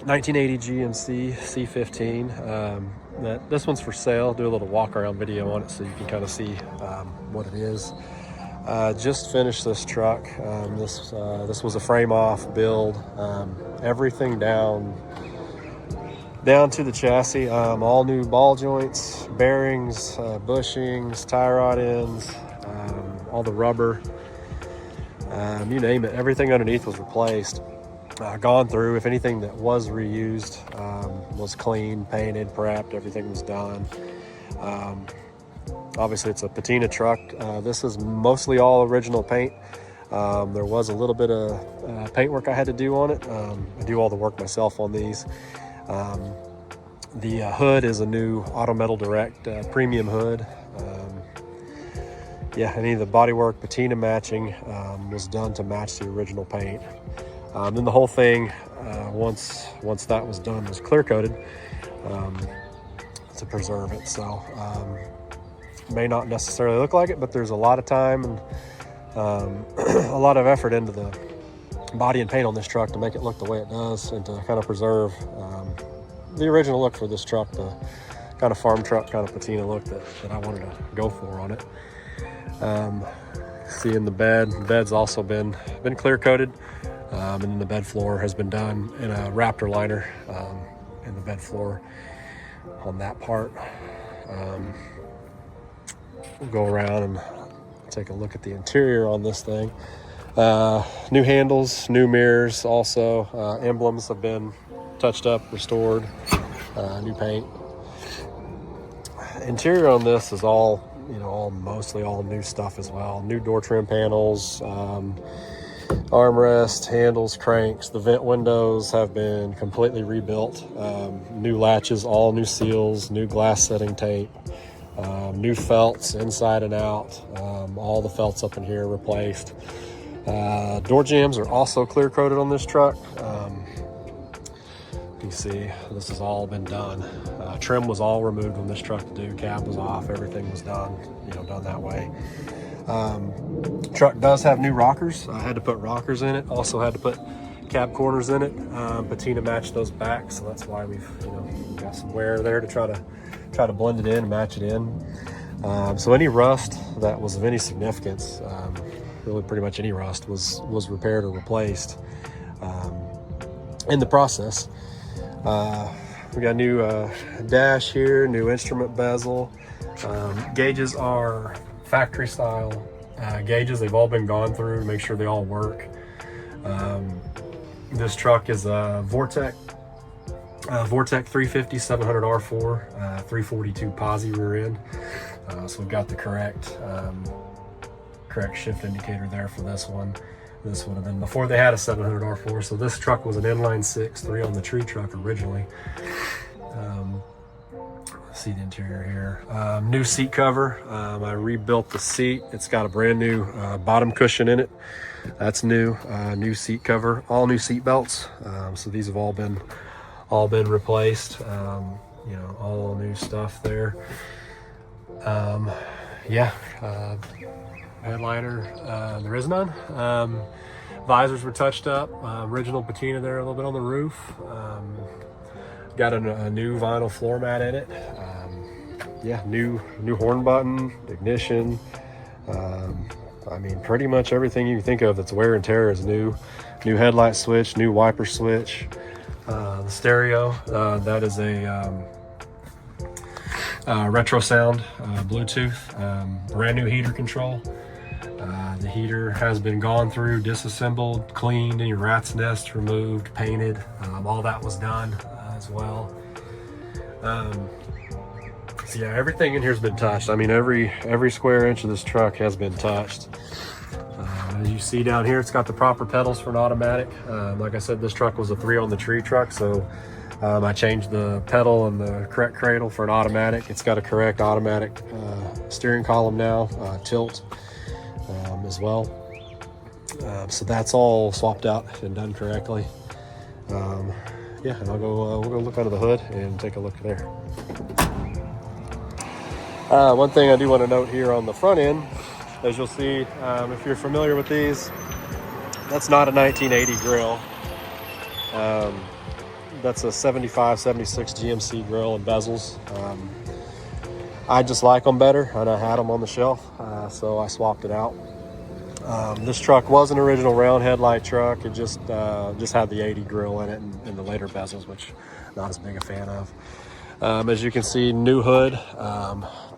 1980 GMC C15. This one's for sale. Do a little walk around video on it so you can kind of see what it is. Just finished this truck. This was a frame off build. Everything down to the chassis. All new ball joints, bearings, bushings, tie rod ends, all the rubber, you name it. Everything underneath was replaced. Gone through. If anything that was reused was clean, painted, prepped, everything was done. Obviously it's a Patina truck. This is mostly all original paint. There was a little bit of paint work I had to do on it. I do all the work myself on these. The hood is a new Auto Metal Direct premium hood. Yeah, any of the bodywork, patina matching was done to match the original paint. Then the whole thing, once that was done, was clear coated to preserve it. So may not necessarily look like it, but there's a lot of time and a lot of effort into the body and paint on this truck to make it look the way it does and to kind of preserve the original look for this truck, the kind of farm truck kind of patina look that I wanted to go for on it. See in the bed's also been clear coated, and then the bed floor has been done in a Raptor liner in the bed floor on that part. We'll go around and take a look at the interior on this thing. New handles, new mirrors, also emblems have been touched up, restored, new paint. Interior on this is all, mostly all new stuff as well. New door trim panels, armrest, handles, cranks. The vent windows have been completely rebuilt. New latches, all new seals, new glass setting tape, new felts inside and out. All the felts up in here replaced. Door jambs are also clear coated on this truck. You see, this has all been done. Trim was all removed on this truck to do. Cab was off. Everything was done, done that way. Truck does have new rockers. I had to put rockers in it. Also had to put cab corners in it. Patina matched those back, so that's why we've got some wear there to try to blend it in and match it in. So any rust that was of any significance, really pretty much any rust was repaired or replaced in the process. We got a new dash here, new instrument bezel. Gauges are factory style gauges. They've all been gone through to make sure they all work. This truck is a Vortec 350 700 R4 342 posi rear end. So we've got the correct shift indicator there for this one. This would have been before they had a 700 R4. So this truck was an inline 6, 3 on the tree truck originally. See the interior here. New seat cover. I rebuilt the seat. It's got a brand new bottom cushion in it. That's new. New seat cover. All new seat belts. So these have all been replaced. All new stuff there. Headliner, there is none. Visors were touched up. Original patina there a little bit on the roof. Got a new vinyl floor mat in it. New horn button, ignition. Pretty much everything you can think of that's wear and tear is new. New headlight switch, new wiper switch. The stereo, that is a retro sound, Bluetooth, brand new heater control. The heater has been gone through, disassembled, cleaned, any rat's nest removed, painted. All that was done as well. So yeah, everything in here has been touched. Every square inch of this truck has been touched. As you see down here, it's got the proper pedals for an automatic. Like I said, this truck was a 3 on the tree truck, so I changed the pedal and the correct cradle for an automatic. It's got a correct automatic steering column now, tilt as well. So that's all swapped out and done correctly. And we'll go look under the hood and take a look there. One thing I do want to note here on the front end, as you'll see, if you're familiar with these, that's not a 1980 grill. That's a 75, 76 GMC grill and bezels. I just like them better, and I had them on the shelf, so I swapped it out. This truck was an original round headlight truck. It just had the 80 grill in it and the later bezels, which I'm not as big a fan of. As you can see, new hood,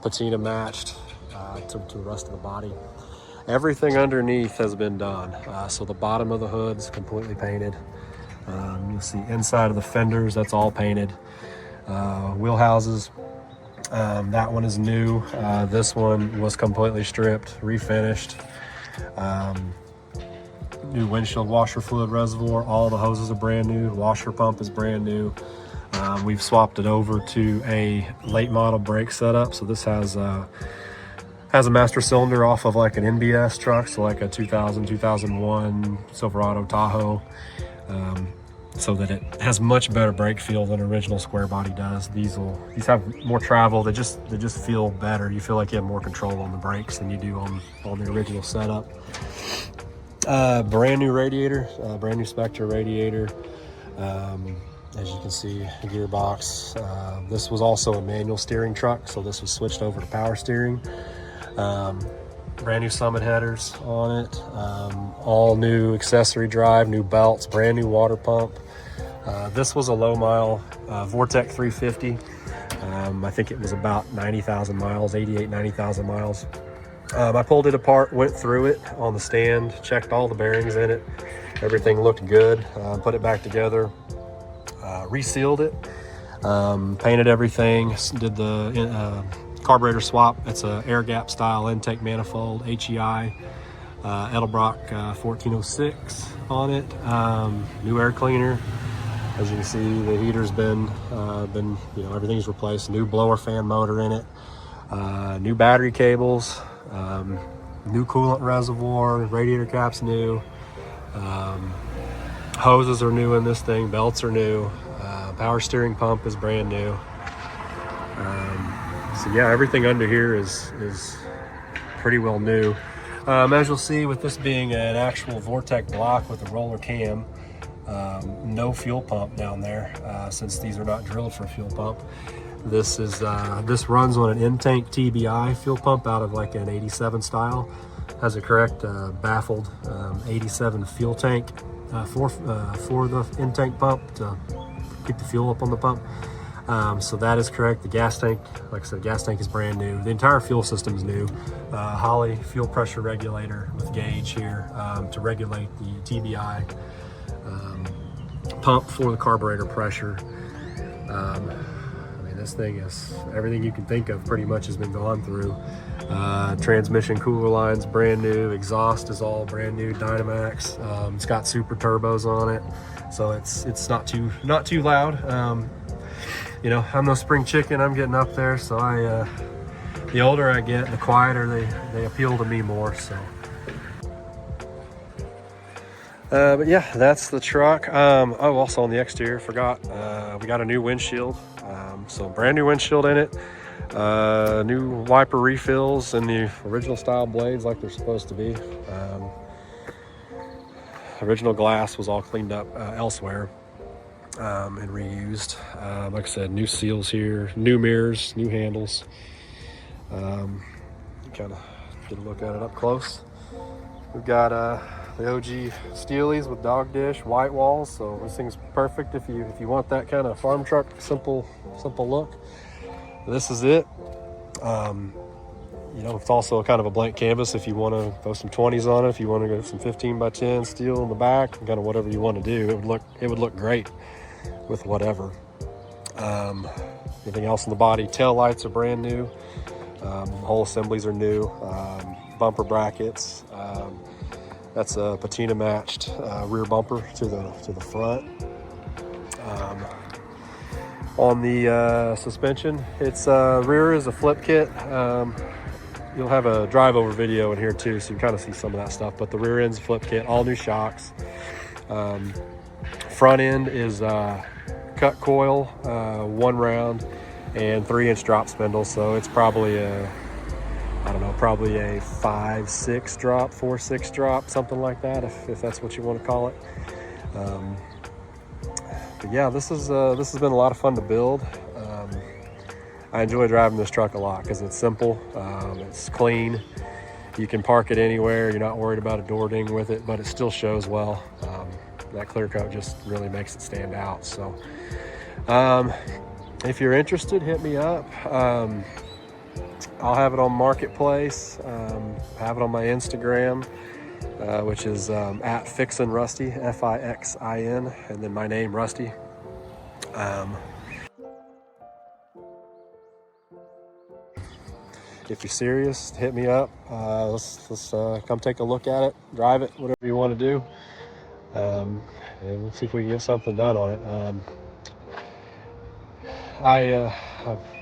patina matched to the rest of the body. Everything underneath has been done. So the bottom of the hood's completely painted. You'll see inside of the fenders, that's all painted. Wheelhouses, that one is new. This one was completely stripped, refinished. New windshield washer fluid reservoir. All the hoses are brand new. Washer pump is brand new. We've swapped it over to a late model brake setup. So this has a master cylinder off of like an NBS truck, so like a 2000, 2001 Silverado Tahoe, so that it has much better brake feel than original Squarebody does. These have more travel. They just feel better. You feel like you have more control on the brakes than you do on the original setup. Brand new radiator, brand new Spectre radiator. As you can see, a gearbox. This was also a manual steering truck, so this was switched over to power steering. Brand new Summit headers on it, all new accessory drive, new belts, brand new water pump. This was a low mile Vortec 350. I think it was about 90,000 miles, 88, 90,000 miles. I pulled it apart, went through it on the stand, checked all the bearings in it. Everything looked good. Put it back together, resealed it, painted everything, did the carburetor swap. It's a air gap style intake manifold, HEI, Edelbrock 1406 on it. New air cleaner. As you can see, the heater's been everything's replaced. New blower fan motor in it. New battery cables. New coolant reservoir. Radiator cap's new. Hoses are new in this thing. Belts are new. Power steering pump is brand new. So yeah, everything under here is pretty well new. As you'll see, with this being an actual Vortec block with a roller cam, no fuel pump down there, since these are not drilled for fuel pump. This runs on an in-tank TBI fuel pump out of like an 87 style. Has a correct baffled 87 fuel tank for the in-tank pump to keep the fuel up on the pump. So that is correct. The gas tank, like I said, gas tank is brand new. The entire fuel system is new. Holley fuel pressure regulator with gauge here to regulate the TBI pump for the carburetor pressure. I mean, this thing is everything you can think of pretty much has been gone through. Transmission cooler lines brand new. Exhaust is all brand new, Dynamax. It's got super turbos on it, so it's not too loud. You know, I'm no spring chicken. I'm getting up there, so the older I get, the quieter they appeal to me more. So, but yeah, that's the truck. Oh, also on the exterior, forgot, we got a new windshield. So brand new windshield in it. New wiper refills and the original style blades like they're supposed to be. Original glass was all cleaned up elsewhere. And reused. Like I said, new seals here, new mirrors, new handles. Kind of get a look at it up close. We've got the OG Steelies with dog dish, white walls. So this thing's perfect if you want that kind of farm truck, simple look. This is it. You know, it's also kind of a blank canvas if you want to throw some 20s on it. If you want to go some 15 by 10 steel in the back, kind of whatever you want to do, it would look great with whatever. Everything else in the body, tail lights are brand new. Whole assemblies are new. Bumper brackets. That's a patina matched rear bumper to the front. On the suspension, its rear is a flip kit. You'll have a drive over video in here too, so you kind of see some of that stuff, but the rear end's a flip kit, all new shocks. Front end is cut coil, 1 round and 3-inch drop spindle. So it's probably a 5-6 drop, 4-6 drop, something like that, if that's what you want to call it. but yeah, this has been a lot of fun to build. I enjoy driving this truck a lot because it's simple, it's clean. You can park it anywhere. You're not worried about a door ding with it, but it still shows well. That clear coat just really makes it stand out. So if you're interested, hit me up. I'll have it on Marketplace, have it on my Instagram, which is at Fixin Rusty, Fixin, and then my name, Rusty. If you're serious, hit me up. Let's come take a look at it, drive it, whatever you want to do, and we'll see if we can get something done on it.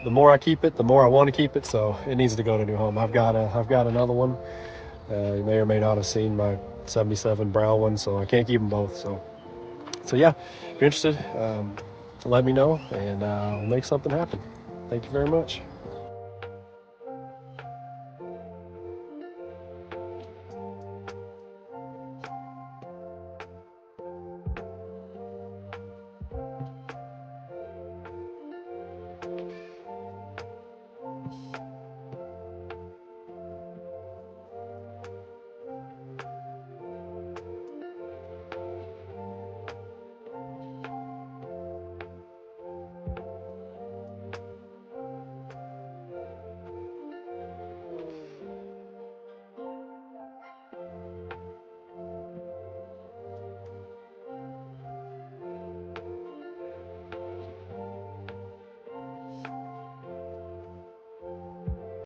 The more I keep it, the more I want to keep it. So it needs to go to a new home. I've got another one. You may or may not have seen my '77 brown one, so I can't keep them both. So yeah, if you're interested, let me know, and we'll make something happen. Thank you very much.